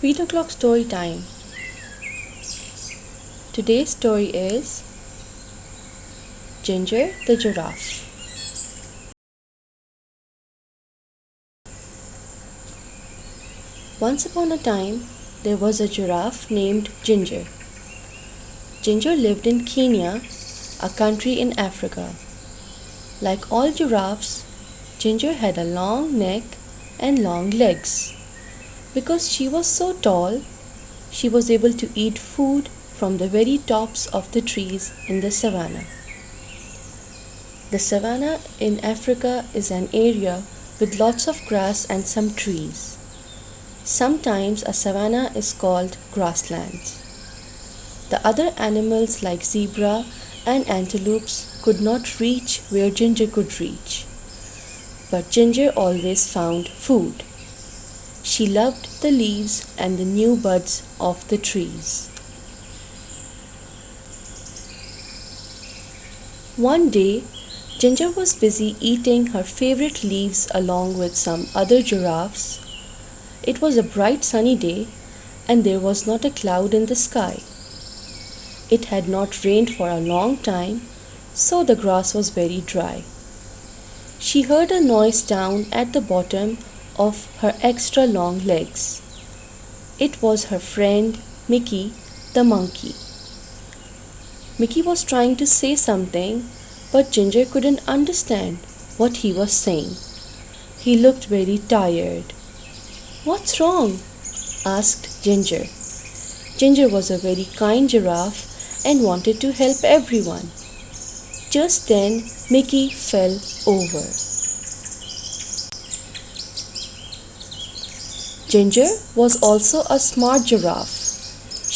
Read o'clock story time. Today's story is Ginger the Giraffe. Once upon a time, there was a giraffe named Ginger. Ginger lived in Kenya, a country in Africa. Like all giraffes, Ginger had a long neck and long legs. Because she was so tall, she was able to eat food from the very tops of the trees in the savannah. The savannah in Africa is an area with lots of grass and some trees. Sometimes a savannah is called grassland. The other animals like zebra and antelopes could not reach where Ginger could reach. But Ginger always found food. She loved the leaves and the new buds of the trees. One day, Ginger was busy eating her favorite leaves along with some other giraffes. It was a bright sunny day and there was not a cloud in the sky. It had not rained for a long time, so the grass was very dry. She heard a noise down at the bottom of her extra long legs. It was her friend Mickey the monkey. Mickey was trying to say something, but Ginger couldn't understand what he was saying. He looked very tired. "What's wrong?" asked Ginger. Ginger was a very kind giraffe and wanted to help everyone. Just then, Mickey fell over. Ginger was also a smart giraffe.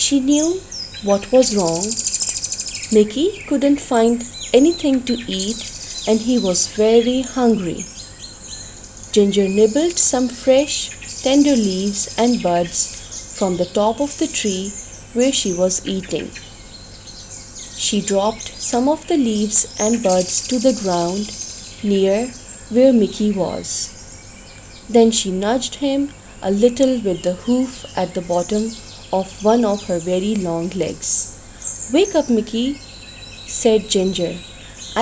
She knew what was wrong. Mickey couldn't find anything to eat and he was very hungry. Ginger nibbled some fresh, tender leaves and buds from the top of the tree where she was eating. She dropped some of the leaves and buds to the ground near where Mickey was. Then she nudged him a little with the hoof at the bottom of one of her very long legs. "Wake up, Mickey," said Ginger.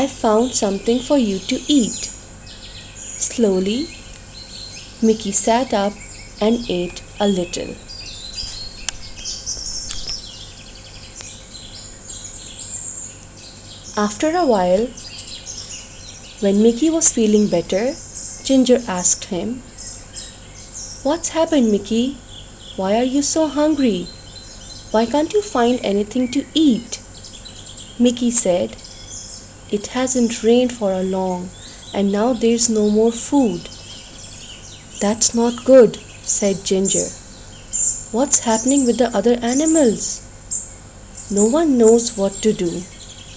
"I found something for you to eat." Slowly, Mickey sat up and ate a little. After a while, when Mickey was feeling better, Ginger asked him, "What's happened, Mickey? Why are you so hungry? Why can't you find anything to eat?" Mickey said, "It hasn't rained for a long and now there's no more food." "That's not good," said Ginger. "What's happening with the other animals?" "No one knows what to do,"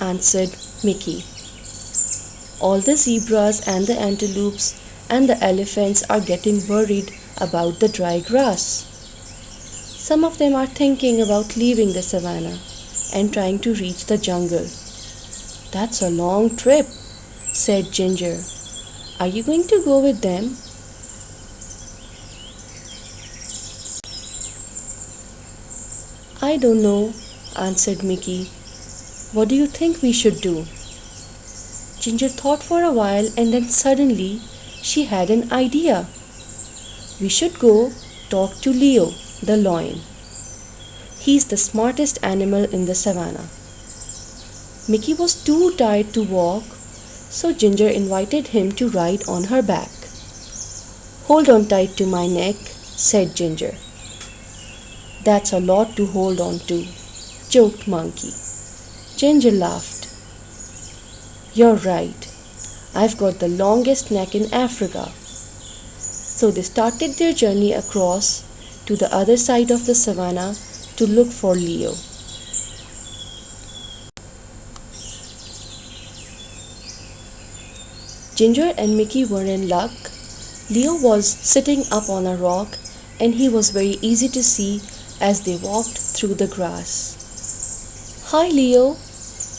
answered Mickey. "All the zebras and the antelopes and the elephants are getting worried about the dry grass. Some of them are thinking about leaving the savannah and trying to reach the jungle." "That's a long trip," said Ginger. "Are you going to go with them?" "I don't know," answered Mickey. "What do you think we should do?" Ginger thought for a while and then suddenly she had an idea. "We should go talk to Leo, the lion. He's the smartest animal in the savannah." Mickey was too tired to walk, so Ginger invited him to ride on her back. "Hold on tight to my neck," said Ginger. "That's a lot to hold on to," joked Monkey. Ginger laughed. "You're right. I've got the longest neck in Africa." So they started their journey across to the other side of the savannah to look for Leo. Ginger and Mickey were in luck. Leo was sitting up on a rock and he was very easy to see as they walked through the grass. "Hi, Leo,"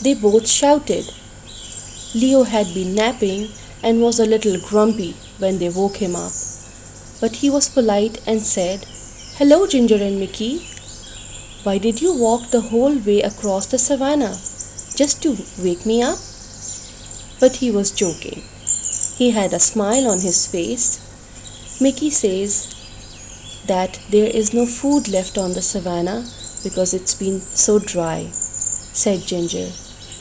they both shouted. Leo had been napping and was a little grumpy when they woke him up, but he was polite and said, Hello, Ginger and Mickey. Why did you walk the whole way across the savannah? Just to wake me up? But he was joking. He had a smile on his face. Mickey says that there is no food left on the savannah because it's been so dry, said Ginger.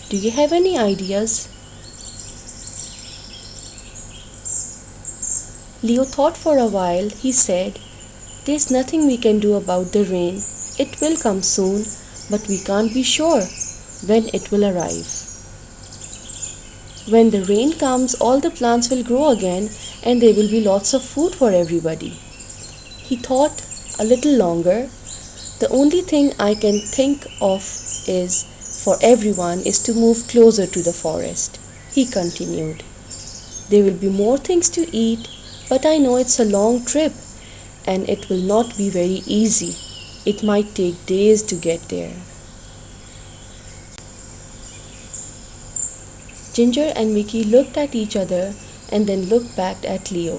Do you have any ideas? Leo thought for a while. He said, There's nothing we can do about the rain. It will come soon, but we can't be sure when it will arrive. When the rain comes, all the plants will grow again and there will be lots of food for everybody. He thought a little longer. The only thing I can think of is for everyone is to move closer to the forest. He continued. There will be more things to eat, but I know it's a long trip and it will not be very easy. It might take days to get there. Ginger and Mickey looked at each other and then looked back at Leo.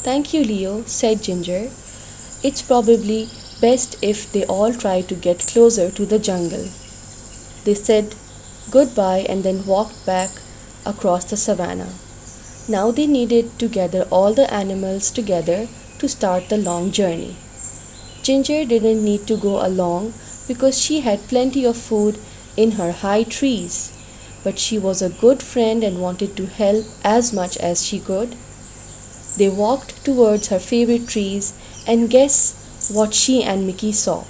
Thank you, Leo, said Ginger. It's probably best if they all try to get closer to the jungle. They said goodbye and then walked back across the savannah. Now they needed to gather all the animals together to start the long journey. Ginger didn't need to go along because she had plenty of food in her high trees, but she was a good friend and wanted to help as much as she could. They walked towards her favorite trees, and guess what she and Mickey saw?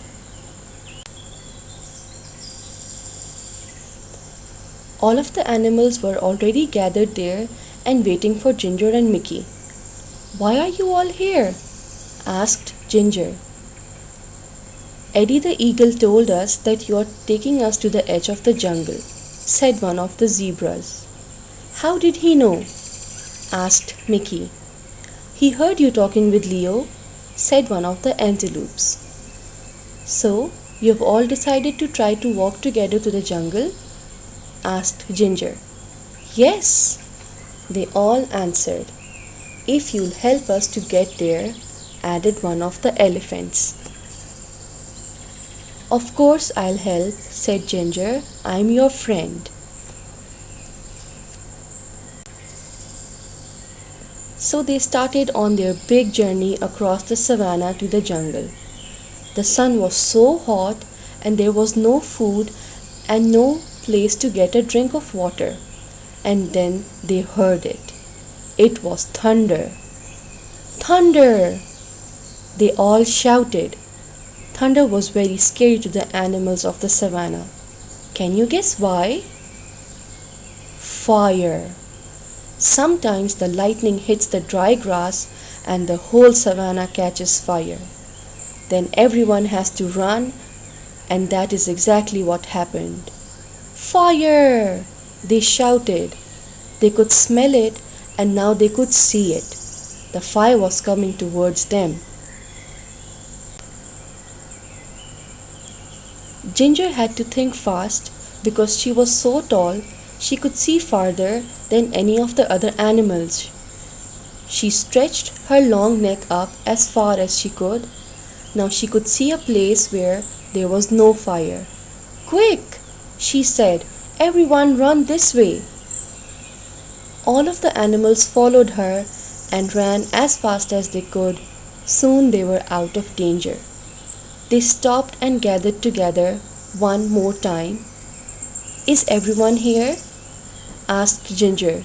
All of the animals were already gathered there and waiting for Ginger and Mickey. Why are you all here? Asked Ginger. Eddie the eagle told us that you are taking us to the edge of the jungle, said one of the zebras. How did he know? Asked Mickey. He heard you talking with Leo, said one of the antelopes. So, you've all decided to try to walk together to the jungle? Asked Ginger. Yes, they all answered. If you'll help us to get there, added one of the elephants. Of course I'll help, said Ginger. I'm your friend. So they started on their big journey across the savannah to the jungle. The sun was so hot and there was no food and no place to get a drink of water. And then they heard it. It was thunder. Thunder! They all shouted. Thunder was very scary to the animals of the savannah. Can you guess why? Fire. Sometimes the lightning hits the dry grass and the whole savannah catches fire. Then everyone has to run, and that is exactly what happened. Fire! They shouted. They could smell it and now they could see it. The fire was coming towards them. Ginger had to think fast because she was so tall she could see farther than any of the other animals. She stretched her long neck up as far as she could. Now she could see a place where there was no fire. Quick, she said, everyone run this way. All of the animals followed her and ran as fast as they could. Soon they were out of danger. They stopped and gathered together one more time. Is everyone here? Asked Ginger.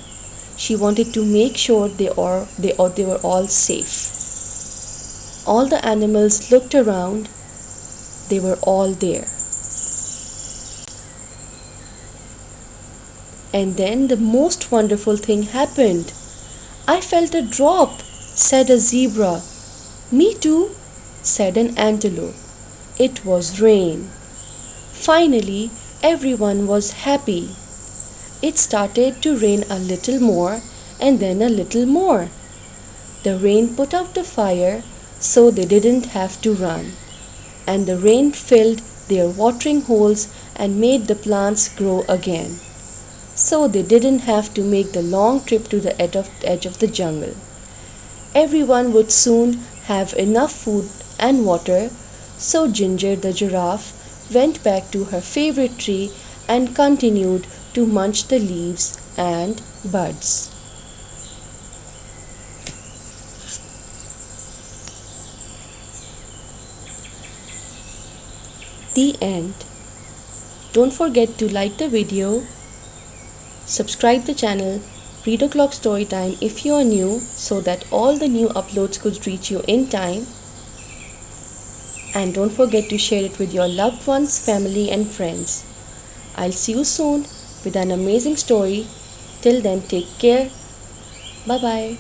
She wanted to make sure they were all safe. All the animals looked around. They were all there. And then the most wonderful thing happened. I felt a drop, said a zebra. Me too, said an antelope. It was rain. Finally, everyone was happy. It started to rain a little more and then a little more. The rain put out the fire so they didn't have to run. And the rain filled their watering holes and made the plants grow again. So they didn't have to make the long trip to the edge of the jungle. Everyone would soon have enough food and water, so Ginger the giraffe went back to her favorite tree and continued to munch the leaves and buds. The end. Don't forget to like the video, subscribe the channel, read o'clock storytime if you are new so that all the new uploads could reach you in time. And don't forget to share it with your loved ones, family and friends. I'll see you soon with an amazing story. Till then, take care. Bye bye.